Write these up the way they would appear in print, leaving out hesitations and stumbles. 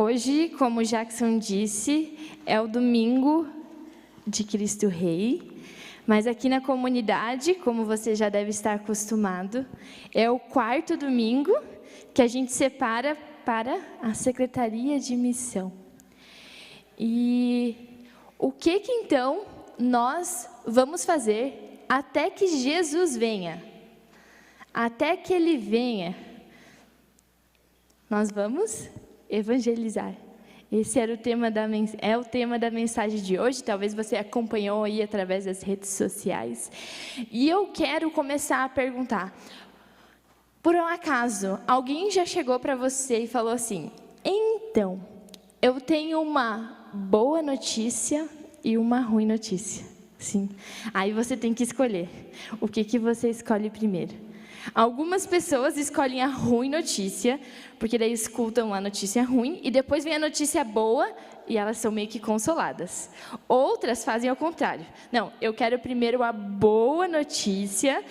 Hoje, como Jackson disse, é o domingo de Cristo Rei, mas aqui na comunidade, como você já deve estar acostumado, é o quarto domingo que a gente separa para a Secretaria de Missão. E o que então nós vamos fazer até que Jesus venha? Até que Ele venha, nós vamos evangelizar. Esse era o tema o tema da mensagem de hoje. Talvez você acompanhou aí através das redes sociais. E eu quero começar a perguntar: por um acaso, alguém já chegou para você e falou assim: então, eu tenho uma boa notícia e uma ruim notícia? Sim. Aí você tem que escolher. O que você escolhe primeiro? Algumas pessoas escolhem a ruim notícia, porque daí escutam a notícia ruim, e depois vem a notícia boa, e elas são meio que consoladas. Outras fazem ao contrário. Não, eu quero primeiro a boa notícia,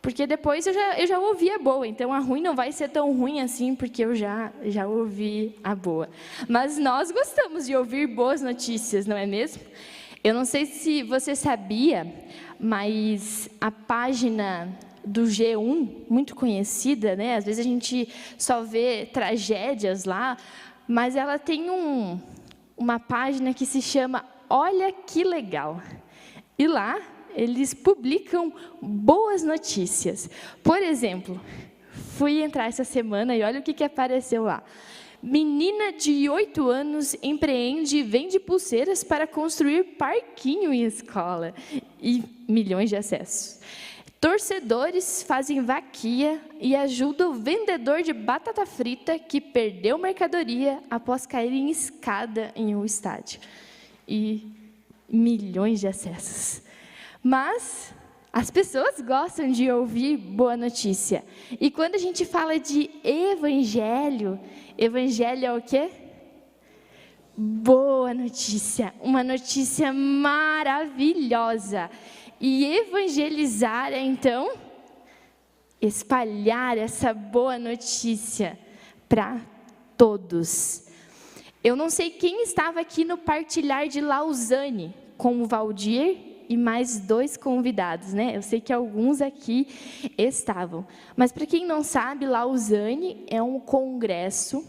porque depois eu já ouvi a boa, então a ruim não vai ser tão ruim assim, porque eu já ouvi a boa. Mas nós gostamos de ouvir boas notícias, não é mesmo? Eu não sei se você sabia, mas a página do G1, muito conhecida, né? Às vezes a gente só vê tragédias lá, mas ela tem uma página que se chama Olha Que Legal. E lá eles publicam boas notícias. Por exemplo, fui entrar essa semana e olha o que apareceu lá. Menina de 8 anos empreende e vende pulseiras para construir parquinho em escola. E milhões de acessos. Torcedores fazem vaquinha e ajudam o vendedor de batata frita que perdeu mercadoria após cair em escada em um estádio. E milhões de acessos. Mas as pessoas gostam de ouvir boa notícia. E quando a gente fala de evangelho, evangelho é o quê? Boa notícia, uma notícia maravilhosa. E evangelizar é, então, espalhar essa boa notícia para todos. Eu não sei quem estava aqui no partilhar de Lausanne, com o Valdir e mais 2 convidados, né? Eu sei que alguns aqui estavam. Mas, para quem não sabe, Lausanne é um congresso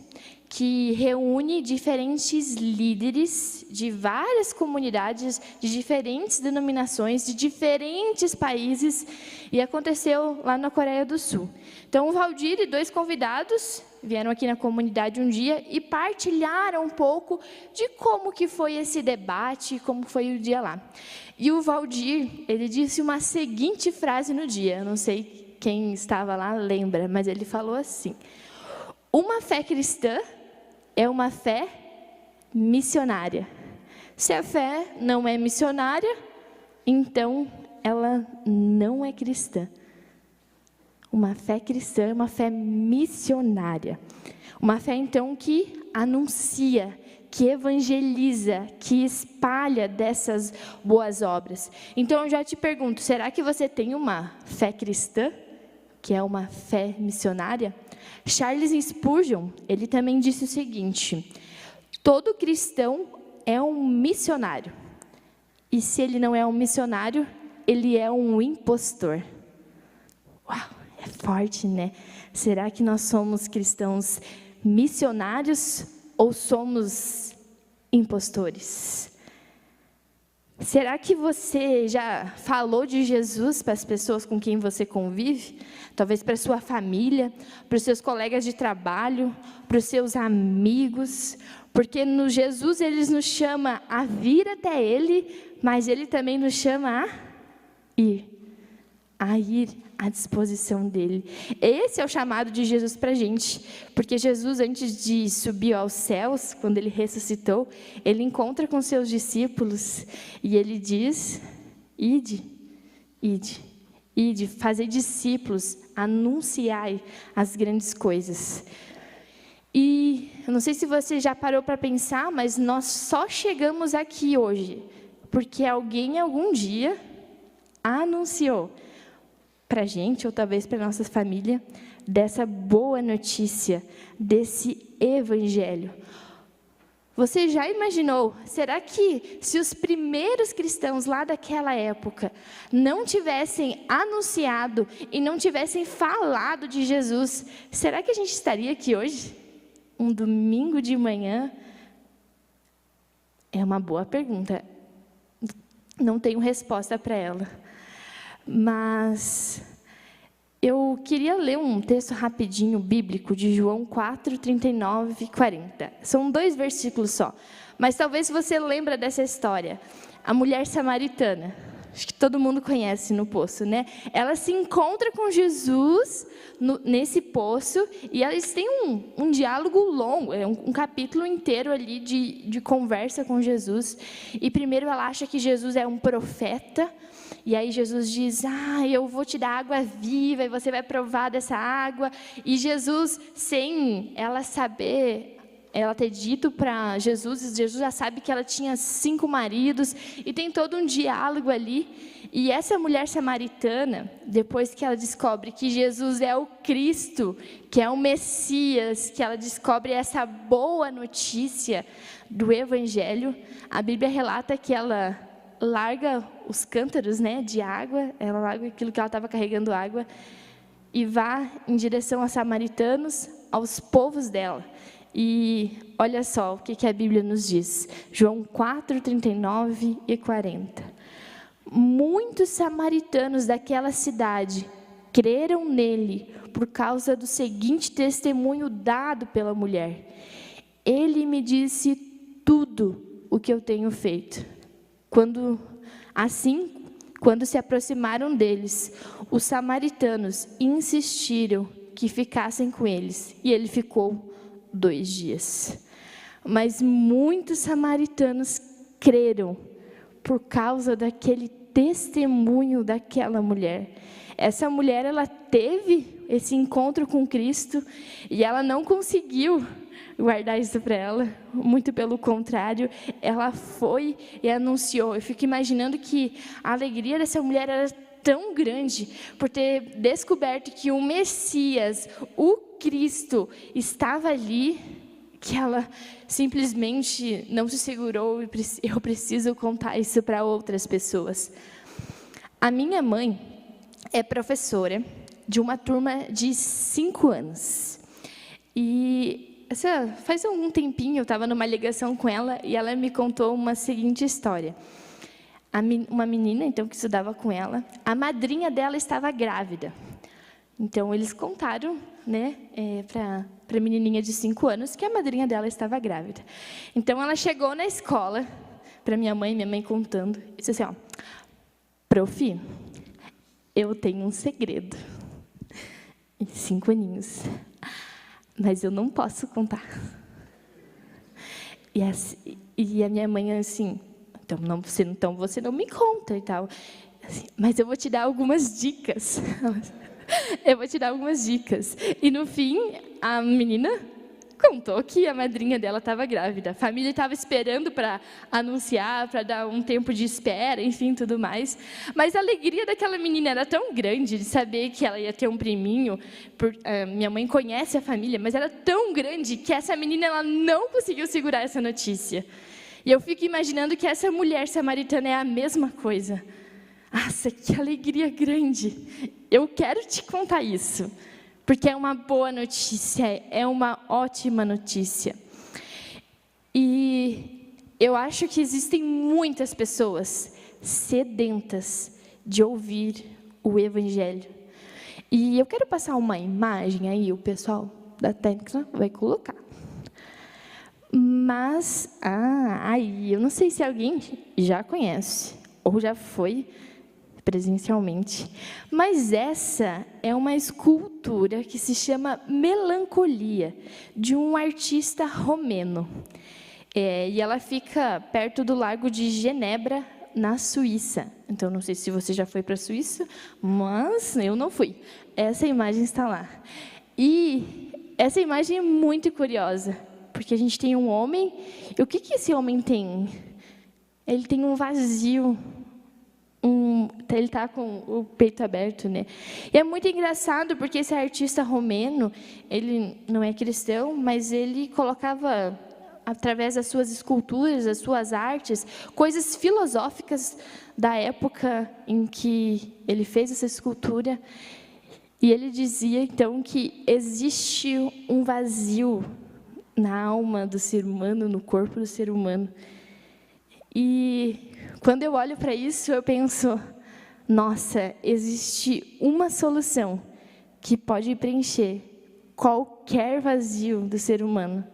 que reúne diferentes líderes de várias comunidades, de diferentes denominações, de diferentes países, e aconteceu lá na Coreia do Sul. Então, o Valdir e 2 convidados vieram aqui na comunidade um dia e partilharam um pouco de como que foi esse debate, como foi o dia lá. E o Valdir, ele disse uma seguinte frase no dia, eu não sei quem estava lá lembra, mas ele falou assim: uma fé cristã é uma fé missionária. Se a fé não é missionária, então ela não é cristã. Uma fé cristã é uma fé missionária. Uma fé, então, que anuncia, que evangeliza, que espalha dessas boas obras. Então, eu já te pergunto, será que você tem uma fé cristã, que é uma fé missionária? Charles Spurgeon, ele também disse o seguinte: todo cristão é um missionário. E se ele não é um missionário, ele é um impostor. Uau, é forte, né? Será que nós somos cristãos missionários ou somos impostores? Será que você já falou de Jesus para as pessoas com quem você convive? Talvez para a sua família, para os seus colegas de trabalho, para os seus amigos. Porque no Jesus Ele nos chama a vir até Ele, mas Ele também nos chama a ir à disposição dEle. Esse é o chamado de Jesus para a gente. Porque Jesus, antes de subir aos céus, quando Ele ressuscitou, Ele encontra com seus discípulos e Ele diz: ide, fazei discípulos, anunciai as grandes coisas. E eu não sei se você já parou para pensar, mas nós só chegamos aqui hoje porque alguém algum dia anunciou para a gente, ou talvez para a nossa família, dessa boa notícia, desse evangelho. Você já imaginou? Será que se os primeiros cristãos lá daquela época não tivessem anunciado e não tivessem falado de Jesus, será que a gente estaria aqui hoje? Um domingo de manhã? É uma boa pergunta. Não tenho resposta para ela. Mas eu queria ler um texto rapidinho bíblico de João 4, 39 e 40. São 2 versículos só. Mas talvez você lembre dessa história. A mulher samaritana. Acho que todo mundo conhece no poço, né? Ela se encontra com Jesus nesse poço e eles têm um diálogo longo, um capítulo inteiro ali de conversa com Jesus. E primeiro ela acha que Jesus é um profeta. E aí Jesus diz, eu vou te dar água viva e você vai provar dessa água. E Jesus, sem ela saber, ela ter dito para Jesus já sabe que ela tinha 5 maridos. E tem todo um diálogo ali. E essa mulher samaritana, depois que ela descobre que Jesus é o Cristo, que é o Messias, que ela descobre essa boa notícia do Evangelho, a Bíblia relata que ela larga os cântaros, né, de água, ela larga aquilo que ela estava carregando água e vai em direção aos samaritanos, aos povos dela. E olha só o que a Bíblia nos diz. João 4, 39 e 40. Muitos samaritanos daquela cidade creram nele por causa do seguinte testemunho dado pela mulher. Ele me disse tudo o que eu tenho feito. Quando se aproximaram deles, os samaritanos insistiram que ficassem com eles, e ele ficou 2 dias. Mas muitos samaritanos creram por causa daquele testemunho daquela mulher. Essa mulher, ela teve esse encontro com Cristo e ela não conseguiu guardar isso para ela, muito pelo contrário, ela foi e anunciou. Eu fico imaginando que a alegria dessa mulher era tão grande por ter descoberto que o Messias, o Cristo, estava ali, que ela simplesmente não se segurou e eu preciso contar isso para outras pessoas. A minha mãe é professora de uma turma de 5 anos. E faz algum tempinho eu estava numa ligação com ela e ela me contou uma seguinte história. Uma menina, então, que estudava com ela, a madrinha dela estava grávida. Então, eles contaram, né, para a menininha de 5 anos que a madrinha dela estava grávida. Então, ela chegou na escola, para minha mãe contando, e disse assim, prof, eu tenho um segredo. 5 aninhos. Mas eu não posso contar. E a minha mãe assim, então você não me conta e tal. Assim, mas eu vou te dar algumas dicas. Eu vou te dar algumas dicas. E no fim, a menina contou que a madrinha dela estava grávida. A família estava esperando para anunciar, para dar um tempo de espera, enfim, tudo mais. Mas a alegria daquela menina era tão grande de saber que ela ia ter um priminho. Minha mãe conhece a família, mas era tão grande que essa menina ela não conseguiu segurar essa notícia. E eu fico imaginando que essa mulher samaritana é a mesma coisa. Nossa, que alegria grande. Eu quero te contar isso. Porque é uma boa notícia, é uma ótima notícia. E eu acho que existem muitas pessoas sedentas de ouvir o Evangelho. E eu quero passar uma imagem aí, o pessoal da técnica vai colocar. Mas, aí, eu não sei se alguém já conhece, ou já foi presencialmente. Mas essa é uma escultura que se chama Melancolia, de um artista romeno. E ela fica perto do Lago de Genebra, na Suíça. Então, não sei se você já foi para a Suíça, mas eu não fui. Essa imagem está lá. E essa imagem é muito curiosa, porque a gente tem um homem, e o que esse homem tem? Ele tem um vazio, ele está com o peito aberto, né? E é muito engraçado, porque esse artista romeno, ele não é cristão, mas ele colocava através das suas esculturas, das suas artes, coisas filosóficas da época em que ele fez essa escultura. E ele dizia, então, que existe um vazio na alma do ser humano, no corpo do ser humano. E quando eu olho para isso, eu penso, nossa, existe uma solução que pode preencher qualquer vazio do ser humano.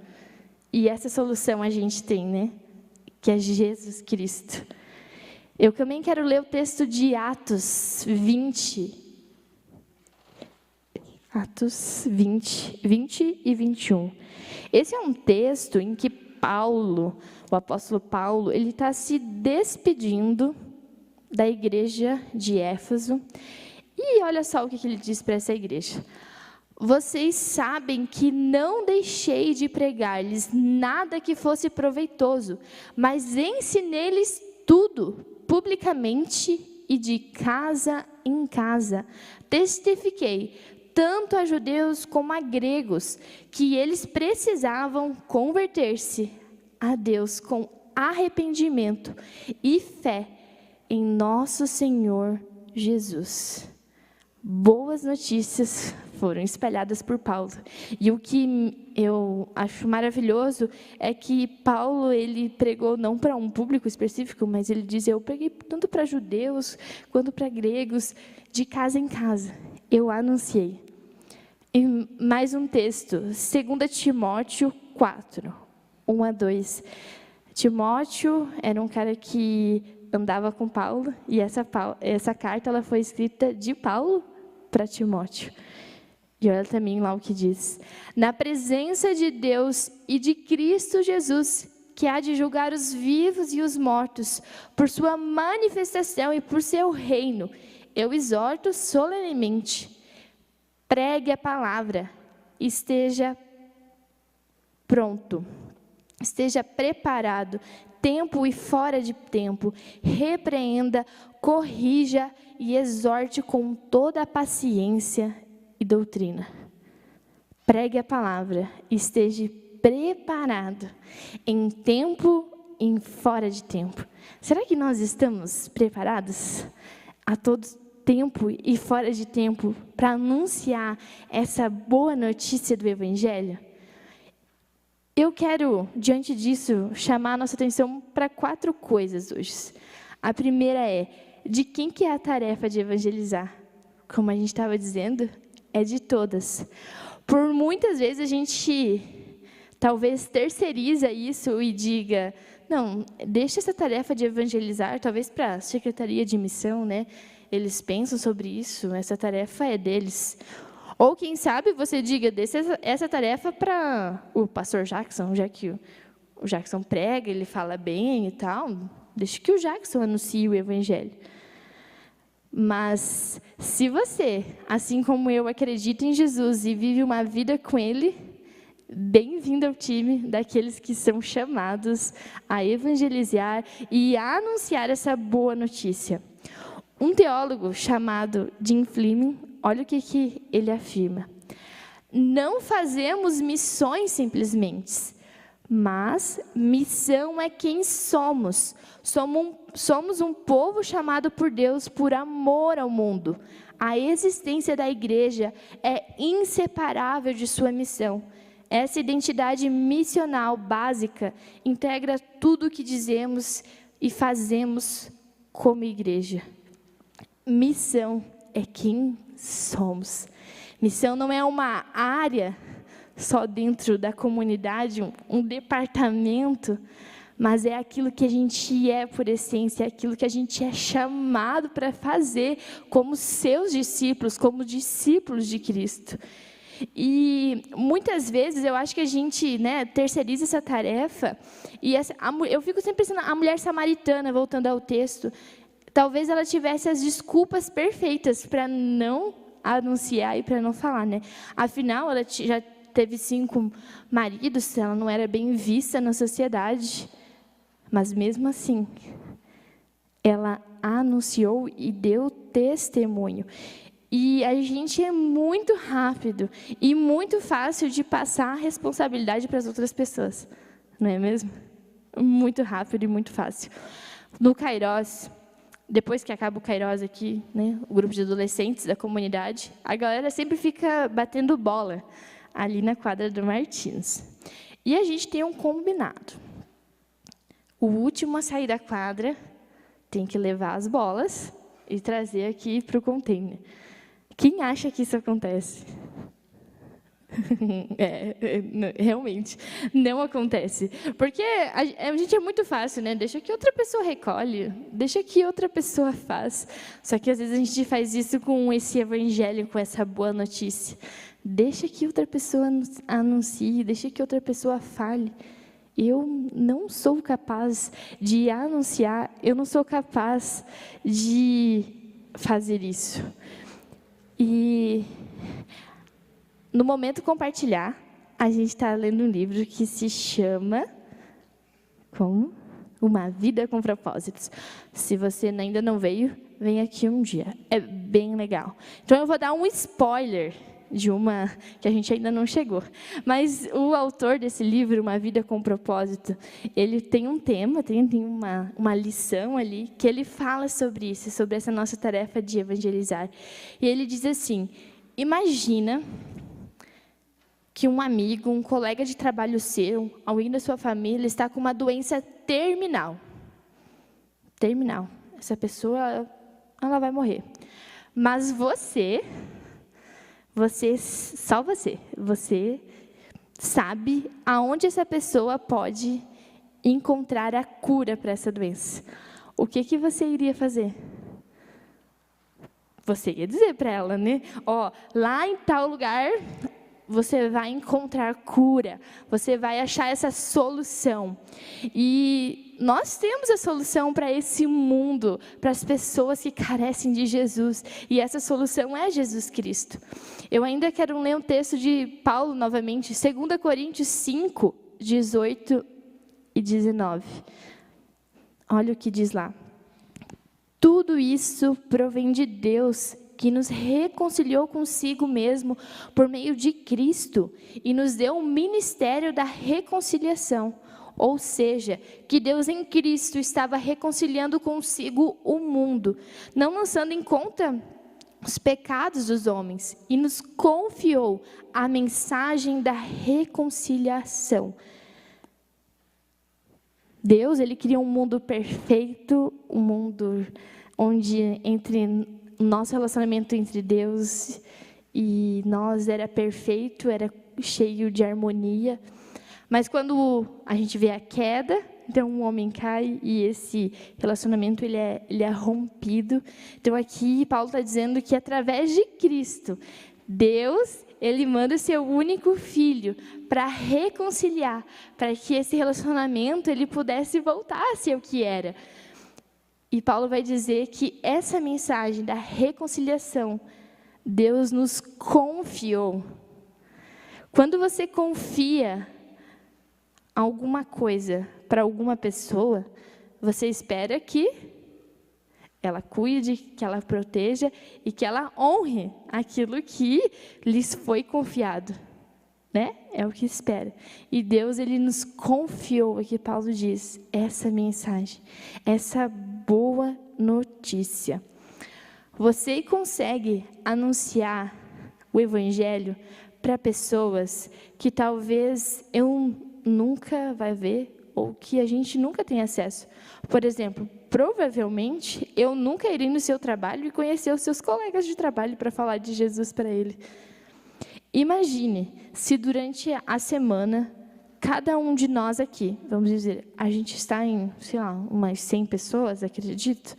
E essa solução a gente tem, né? Que é Jesus Cristo. Eu também quero ler o texto de Atos 20. Atos 20 e 21. Esse é um texto em que Paulo, o apóstolo Paulo, ele está se despedindo da igreja de Éfeso. E olha só o que ele diz para essa igreja. Vocês sabem que não deixei de pregar-lhes nada que fosse proveitoso, mas ensinei-lhes tudo, publicamente e de casa em casa. Testifiquei, tanto a judeus como a gregos, que eles precisavam converter-se a Deus com arrependimento e fé em nosso Senhor Jesus. Boas notícias foram espalhadas por Paulo. E o que eu acho maravilhoso é que Paulo, ele pregou não para um público específico, mas ele diz, eu preguei tanto para judeus quanto para gregos, de casa em casa. Eu anunciei. E mais um texto, 2 Timóteo 4, 1-2. Timóteo era um cara que andava com Paulo, e essa carta ela foi escrita de Paulo para Timóteo. E olha também lá o que diz. Na presença de Deus e de Cristo Jesus, que há de julgar os vivos e os mortos, por sua manifestação e por seu reino, eu exorto solenemente, pregue a palavra, esteja pronto, esteja preparado, tempo e fora de tempo, repreenda, corrija e exorte com toda a paciência e doutrina. Pregue a palavra, esteja preparado, em tempo e em fora de tempo. Será que nós estamos preparados a todo tempo e fora de tempo para anunciar essa boa notícia do Evangelho? Eu quero, diante disso, chamar a nossa atenção para 4 coisas hoje. A primeira é, de quem que é a tarefa de evangelizar? Como a gente estava dizendo, é de todas. Por muitas vezes a gente talvez terceiriza isso e diga, não, deixa essa tarefa de evangelizar, talvez para a Secretaria de Missão, né? Eles pensam sobre isso, essa tarefa é deles. Ou, quem sabe, você diga, deixa essa tarefa para o pastor Jackson, já que o Jackson prega, ele fala bem e tal, deixa que o Jackson anuncie o Evangelho. Mas, se você, assim como eu, acredita em Jesus e vive uma vida com Ele, bem-vindo ao time daqueles que são chamados a evangelizar e a anunciar essa boa notícia. Um teólogo chamado Jim Fleming, olha o que ele afirma. Não fazemos missões simplesmente, mas missão é quem somos. Somos um povo chamado por Deus por amor ao mundo. A existência da igreja é inseparável de sua missão. Essa identidade missional básica integra tudo o que dizemos e fazemos como igreja. Missão é quem somos. Missão não é uma área só dentro da comunidade, um departamento, mas é aquilo que a gente é por essência, é aquilo que a gente é chamado para fazer como seus discípulos, como discípulos de Cristo. E muitas vezes eu acho que a gente, terceiriza essa tarefa, e eu fico sempre pensando, a mulher samaritana, voltando ao texto, talvez ela tivesse as desculpas perfeitas para não anunciar e para não falar, né? Afinal, ela já teve 5 maridos, ela não era bem vista na sociedade, mas mesmo assim, ela anunciou e deu testemunho. E a gente é muito rápido e muito fácil de passar a responsabilidade para as outras pessoas. não é mesmo? Muito rápido e muito fácil. No Kairos, depois que acaba o Kairos aqui, né, o grupo de adolescentes da comunidade, a galera sempre fica batendo bola ali na quadra do Martins. E a gente tem um combinado. O último a sair da quadra tem que levar as bolas e trazer aqui para o container. Quem acha que isso acontece? Realmente, não acontece. Porque a gente é muito fácil, né? Deixa que outra pessoa recolhe, deixa que outra pessoa faz. Só que às vezes a gente faz isso com esse evangelho, com essa boa notícia. Deixa que outra pessoa anuncie, deixa que outra pessoa fale. Eu não sou capaz de anunciar, eu não sou capaz de fazer isso. E no momento compartilhar, a gente está lendo um livro que se chama como? Uma Vida com Propósitos. Se você ainda não veio, vem aqui um dia. É bem legal. Então, eu vou dar um spoiler de uma que a gente ainda não chegou. Mas o autor desse livro, Uma Vida com Propósito, ele tem um tema, tem uma lição ali, que ele fala sobre isso, sobre essa nossa tarefa de evangelizar. E ele diz assim, imagina que um amigo, um colega de trabalho seu, alguém da sua família, está com uma doença terminal. Terminal. Essa pessoa, ela vai morrer. Mas só você sabe aonde essa pessoa pode encontrar a cura para essa doença. O que você iria fazer? Você ia dizer para ela, né? Ó, lá em tal lugar você vai encontrar cura, você vai achar essa solução. E nós temos a solução para esse mundo, para as pessoas que carecem de Jesus. E essa solução é Jesus Cristo. Eu ainda quero ler um texto de Paulo novamente, 2 Coríntios 5, 18 e 19. Olha o que diz lá. Tudo isso provém de Deus, que nos reconciliou consigo mesmo por meio de Cristo e nos deu um ministério da reconciliação. Ou seja, que Deus em Cristo estava reconciliando consigo o mundo, não lançando em conta os pecados dos homens, e nos confiou a mensagem da reconciliação. Deus, ele queria um mundo perfeito, um mundo onde o nosso relacionamento entre Deus e nós era perfeito, era cheio de harmonia. Mas quando a gente vê a queda, então um homem cai e esse relacionamento ele é rompido. Então aqui Paulo está dizendo que através de Cristo, Deus, ele manda o seu único filho para reconciliar, para que esse relacionamento ele pudesse voltar a ser o que era. E Paulo vai dizer que essa mensagem da reconciliação, Deus nos confiou. Quando você confia alguma coisa para alguma pessoa, você espera que ela cuide, que ela proteja e que ela honre aquilo que lhes foi confiado, né? É o que espera. E Deus, ele nos confiou, aqui Paulo diz, essa mensagem, essa boa notícia. Você consegue anunciar o evangelho para pessoas que talvez eu nunca vai ver ou que a gente nunca tem acesso. Por exemplo, provavelmente eu nunca irei no seu trabalho e conhecer os seus colegas de trabalho para falar de Jesus para ele. Imagine se durante a semana, cada um de nós aqui, vamos dizer, a gente está em, sei lá, umas 100 pessoas, acredito,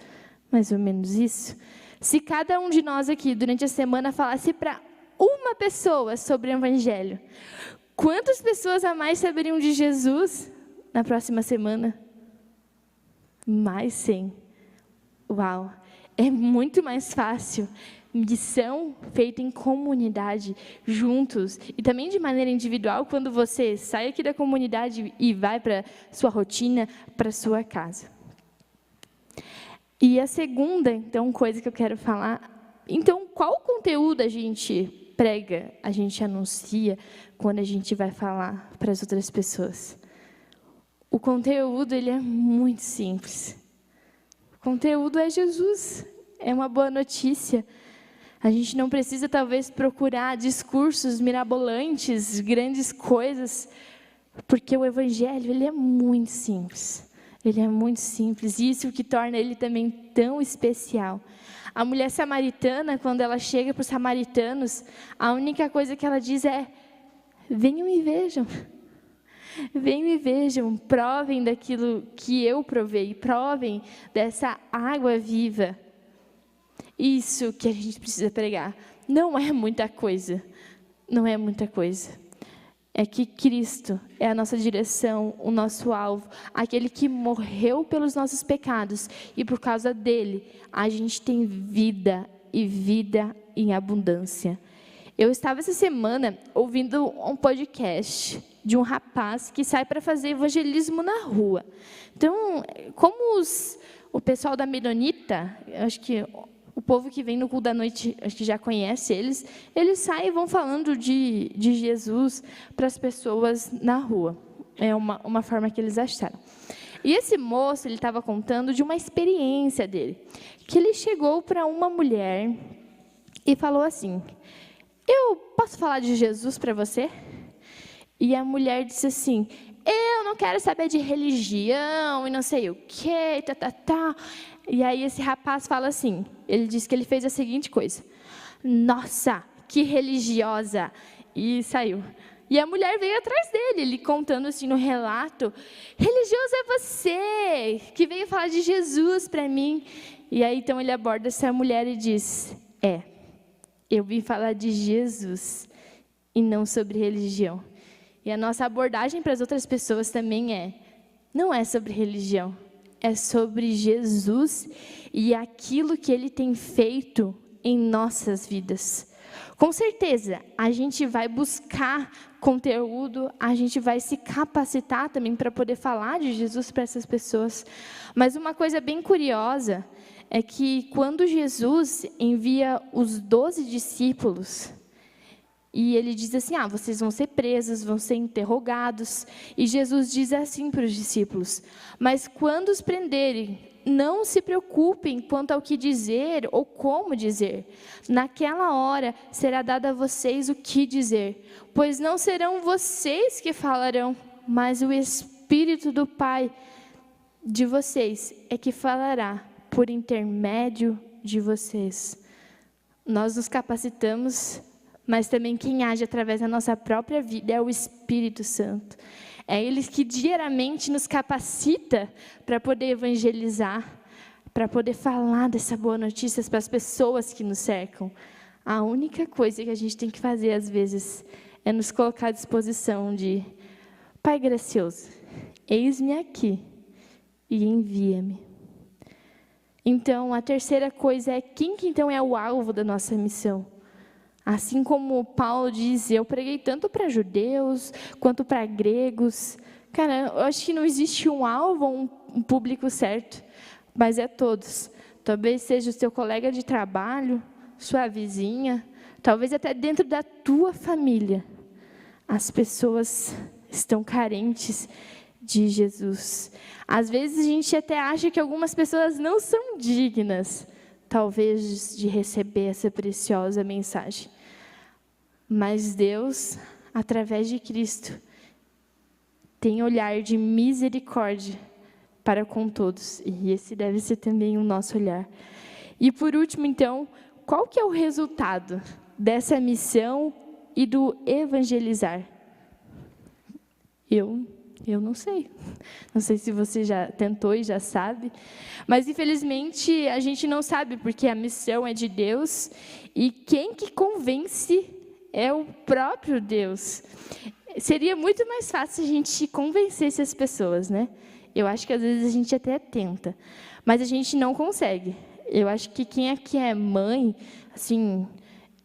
mais ou menos isso. Se cada um de nós aqui, durante a semana, falasse para uma pessoa sobre o evangelho, quantas pessoas a mais saberiam de Jesus na próxima semana? Mais 100. Uau! É muito mais fácil. Missão feita em comunidade, juntos, e também de maneira individual, quando você sai aqui da comunidade e vai para sua rotina, para sua casa. E a segunda, então, coisa que eu quero falar, então, qual conteúdo a gente prega, a gente anuncia, quando a gente vai falar para as outras pessoas? O conteúdo, ele é muito simples. O conteúdo é Jesus, é uma boa notícia. A gente não precisa, talvez, procurar discursos mirabolantes, grandes coisas, porque o Evangelho, ele é muito simples. Ele é muito simples, e isso que torna ele também tão especial. A mulher samaritana, quando ela chega para os samaritanos, a única coisa que ela diz é: venham e vejam. Venham e vejam, provem daquilo que eu provei, provem dessa água viva. Isso que a gente precisa pregar. Não é muita coisa, não é muita coisa. É que Cristo é a nossa direção, o nosso alvo, aquele que morreu pelos nossos pecados, e por causa dele, a gente tem vida, e vida em abundância. Eu estava essa semana ouvindo um podcast de um rapaz que sai para fazer evangelismo na rua. Então, como o pessoal da Menonita, acho que o povo que vem no culto da noite, acho que já conhece eles saem e vão falando de Jesus para as pessoas na rua. É uma forma que eles acharam. E esse moço, ele estava contando de uma experiência dele, que ele chegou para uma mulher e falou assim: eu posso falar de Jesus para você? E a mulher disse assim: eu não quero saber de religião e não sei o quê, tá. E aí esse rapaz fala assim, ele disse que ele fez a seguinte coisa: nossa, que religiosa! E saiu. E a mulher veio atrás dele, ele contando assim no relato: religioso é você, que veio falar de Jesus para mim. E aí então ele aborda essa mulher e diz: eu vim falar de Jesus e não sobre religião. E a nossa abordagem para as outras pessoas também não é sobre religião, é sobre Jesus e aquilo que Ele tem feito em nossas vidas. Com certeza, a gente vai buscar conteúdo, a gente vai se capacitar também para poder falar de Jesus para essas pessoas. Mas uma coisa bem curiosa é que quando Jesus envia os 12 discípulos, e ele diz assim: vocês vão ser presos, vão ser interrogados. E Jesus diz assim para os discípulos: mas quando os prenderem, não se preocupem quanto ao que dizer ou como dizer. Naquela hora será dado a vocês o que dizer, pois não serão vocês que falarão, mas o Espírito do Pai de vocês é que falará por intermédio de vocês. Nós nos capacitamos, mas também quem age através da nossa própria vida é o Espírito Santo. É Ele que diariamente nos capacita para poder evangelizar, para poder falar dessa boa notícia para as pessoas que nos cercam. A única coisa que a gente tem que fazer, às vezes, é nos colocar à disposição de: Pai gracioso, eis-me aqui e envia-me. Então, a terceira coisa é: quem que então é o alvo da nossa missão? Assim como Paulo diz: eu preguei tanto para judeus quanto para gregos. Cara, eu acho que não existe um alvo ou um público certo, mas é todos. Talvez seja o seu colega de trabalho, sua vizinha, talvez até dentro da tua família. As pessoas estão carentes de Jesus. Às vezes a gente até acha que algumas pessoas não são dignas, talvez, de receber essa preciosa mensagem. Mas Deus, através de Cristo, tem olhar de misericórdia para com todos. E esse deve ser também o nosso olhar. E por último, então, qual que é o resultado dessa missão e do evangelizar? Eu não sei. Não sei se você já tentou e já sabe. Mas, infelizmente, a gente não sabe, porque a missão é de Deus. E quem que convence é o próprio Deus. Seria muito mais fácil a gente convencesse as pessoas, né? Eu acho que, às vezes, a gente até tenta. Mas a gente não consegue. Eu acho que quem aqui é mãe, assim,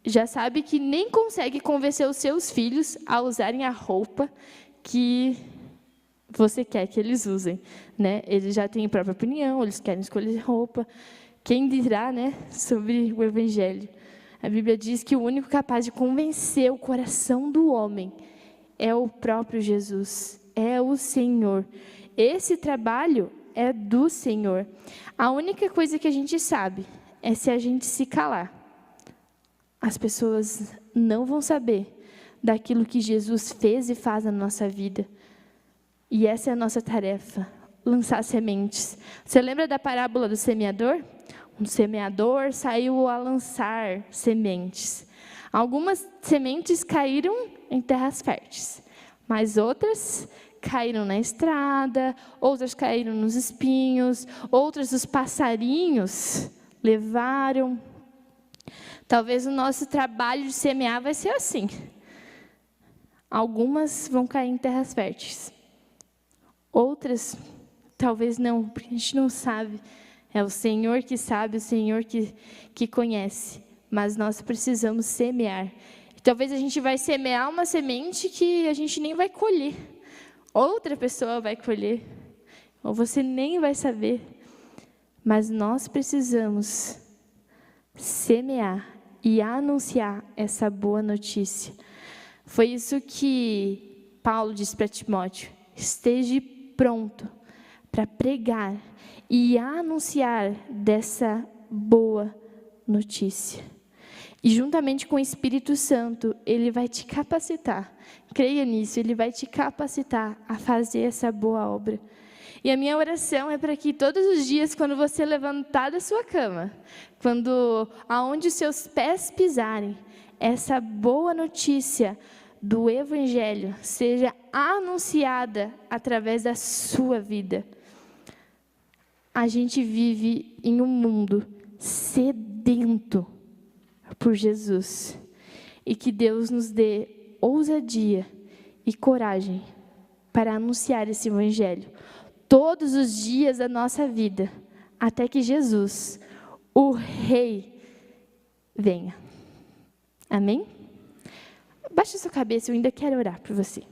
já sabe que nem consegue convencer os seus filhos a usarem a roupa que você quer que eles usem, né? Eles já têm a própria opinião, eles querem escolher roupa. Quem dirá, né, sobre o Evangelho? A Bíblia diz que o único capaz de convencer o coração do homem é o próprio Jesus. é o Senhor. Esse trabalho é do Senhor. A única coisa que a gente sabe é se a gente se calar. As pessoas não vão saber daquilo que Jesus fez e faz na nossa vida. E essa é a nossa tarefa, lançar sementes. Você lembra da parábola do semeador? Um semeador saiu a lançar sementes. Algumas sementes caíram em terras férteis, mas outras caíram na estrada, outras caíram nos espinhos, outras os passarinhos levaram. Talvez o nosso trabalho de semear vai ser assim. Algumas vão cair em terras férteis. Outras, talvez não, porque a gente não sabe. É o Senhor que sabe, o Senhor que conhece. Mas nós precisamos semear. Talvez a gente vai semear uma semente que a gente nem vai colher. Outra pessoa vai colher. Ou você nem vai saber. Mas nós precisamos semear e anunciar essa boa notícia. Foi isso que Paulo disse para Timóteo: esteja pronto para pregar e anunciar dessa boa notícia. E juntamente com o Espírito Santo, Ele vai te capacitar. Creia nisso, Ele vai te capacitar a fazer essa boa obra. E a minha oração é para que todos os dias, quando você levantar da sua cama, aonde os seus pés pisarem, essa boa notícia do Evangelho seja anunciada através da sua vida. A gente vive em um mundo sedento por Jesus. E que Deus nos dê ousadia e coragem para anunciar esse Evangelho todos os dias da nossa vida, até que Jesus, o Rei, venha. Amém? Baixe sua cabeça, eu ainda quero orar por você.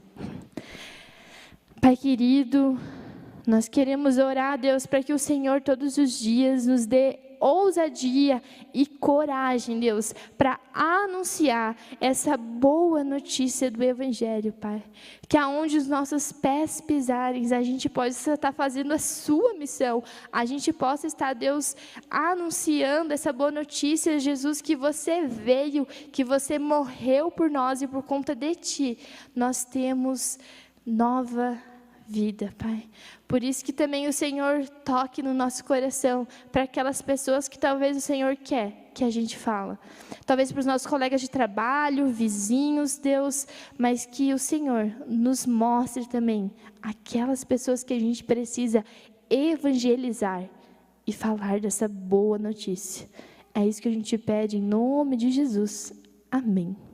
Pai querido, nós queremos orar, Deus, para que o Senhor todos os dias nos dê ousadia e coragem, Deus, para anunciar essa boa notícia do Evangelho, Pai. Que aonde os nossos pés pisarem, a gente possa estar fazendo a sua missão. A gente possa estar, Deus, anunciando essa boa notícia, Jesus, que você veio, que você morreu por nós e por conta de Ti, nós temos nova vida, Pai. Por isso que também o Senhor toque no nosso coração para aquelas pessoas que talvez o Senhor quer que a gente fala. Talvez para os nossos colegas de trabalho, vizinhos, Deus, mas que o Senhor nos mostre também aquelas pessoas que a gente precisa evangelizar e falar dessa boa notícia. É isso que a gente pede em nome de Jesus. Amém.